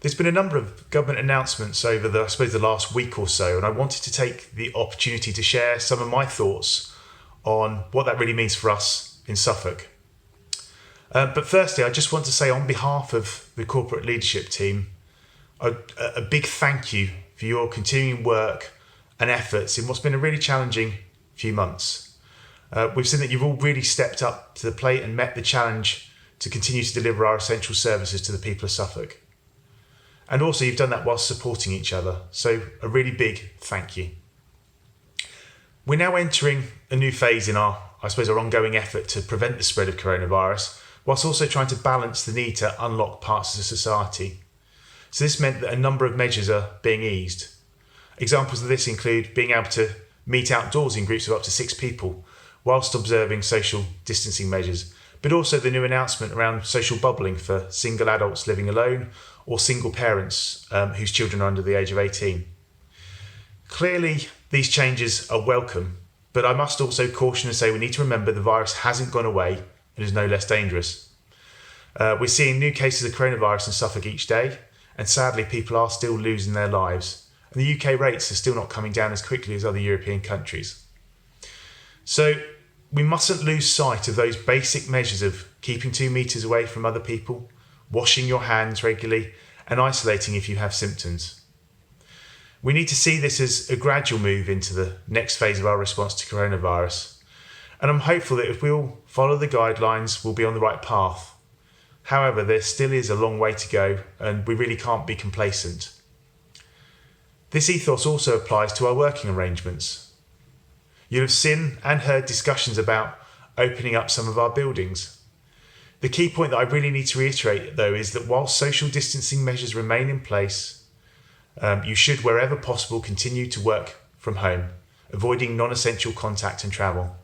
There's been a number of government announcements over the last week or so, and I wanted to take the opportunity to share some of my thoughts on what that really means for us in Suffolk. But firstly, I just want to say on behalf of the corporate leadership team, a big thank you for your continuing work and efforts in what's been a really challenging few months. We've seen that you've all really stepped up to the plate and met the challenge to continue to deliver our essential services to the people of Suffolk. And also you've done that whilst supporting each other. So a really big thank you. We're now entering a new phase in our ongoing effort to prevent the spread of coronavirus, whilst also trying to balance the need to unlock parts of the society. So this meant that a number of measures are being eased. Examples of this include being able to meet outdoors in groups of up to 6 people, whilst observing social distancing measures, but also the new announcement around social bubbling for single adults living alone or single parents whose children are under the age of 18. Clearly, these changes are welcome, but I must also caution and say we need to remember the virus hasn't gone away and is no less dangerous. We're seeing new cases of coronavirus in Suffolk each day, and sadly people are still losing their lives. And the UK rates are still not coming down as quickly as other European countries. So we mustn't lose sight of those basic measures of keeping 2 metres away from other people, washing your hands regularly, and isolating if you have symptoms. We need to see this as a gradual move into the next phase of our response to coronavirus. And I'm hopeful that if we all follow the guidelines, we'll be on the right path. However, there still is a long way to go, and we really can't be complacent. This ethos also applies to our working arrangements. You'll have seen and heard discussions about opening up some of our buildings. The key point that I really need to reiterate, though, is that while social distancing measures remain in place, you should, wherever possible, continue to work from home, avoiding non-essential contact and travel.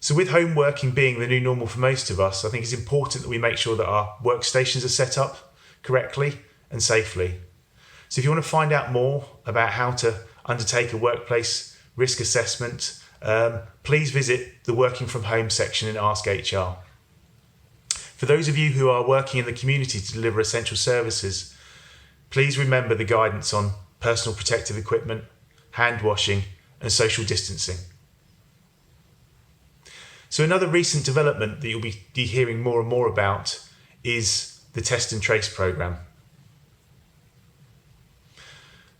So with home working being the new normal for most of us, I think it's important that we make sure that our workstations are set up correctly and safely. So if you want to find out more about how to undertake a workplace risk assessment, please visit the Working From Home section in Ask HR. For those of you who are working in the community to deliver essential services, please remember the guidance on personal protective equipment, hand washing, and social distancing. So another recent development that you'll be hearing more and more about is the Test and Trace programme.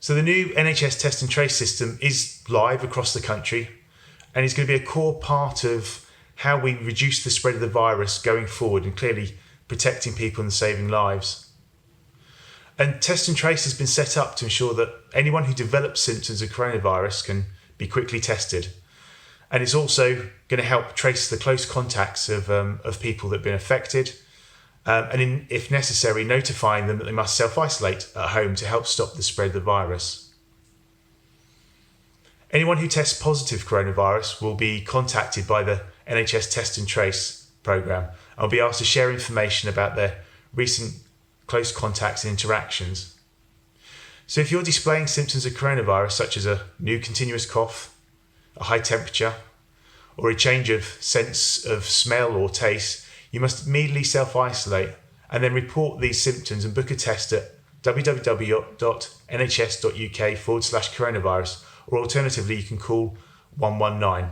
So the new NHS Test and Trace system is live across the country and is going to be a core part of how we reduce the spread of the virus going forward and clearly protecting people and saving lives. And Test and Trace has been set up to ensure that anyone who develops symptoms of coronavirus can be quickly tested. And it's also going to help trace the close contacts of people that have been affected, and if necessary, notifying them that they must self-isolate at home to help stop the spread of the virus. Anyone who tests positive coronavirus will be contacted by the NHS Test and Trace programme and will be asked to share information about their recent close contacts and interactions. So if you're displaying symptoms of coronavirus, such as a new continuous cough, a high temperature, or a change of sense of smell or taste, you must immediately self-isolate and then report these symptoms and book a test at www.nhs.uk/coronavirus, or alternatively you can call 119.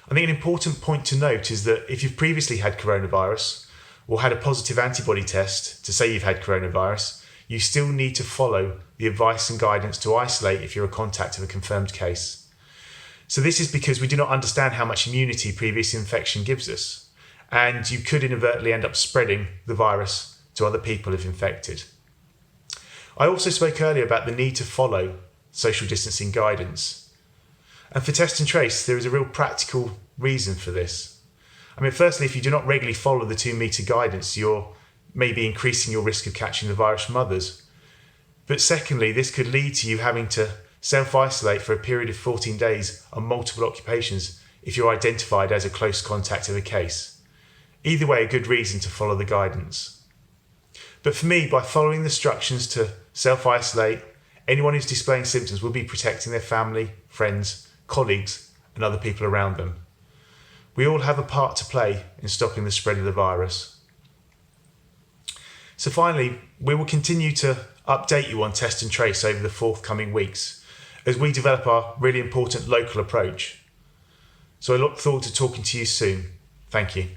I think an important point to note is that if you've previously had coronavirus or had a positive antibody test to say you've had coronavirus, you still need to follow the advice and guidance to isolate if you're a contact of a confirmed case. So this is because we do not understand how much immunity previous infection gives us, and you could inadvertently end up spreading the virus to other people if infected. I also spoke earlier about the need to follow social distancing guidance. And for Test and Trace, there is a real practical reason for this. I mean, firstly, if you do not regularly follow the 2 metre guidance, you're maybe increasing your risk of catching the virus from others. But secondly, this could lead to you having to self-isolate for a period of 14 days on multiple occupations if you're identified as a close contact of a case. Either way, a good reason to follow the guidance. But for me, by following the instructions to self-isolate, anyone who's displaying symptoms will be protecting their family, friends, colleagues, and other people around them. We all have a part to play in stopping the spread of the virus. So finally, we will continue to update you on test and trace over the forthcoming weeks as we develop our really important local approach. So I look forward to talking to you soon. Thank you.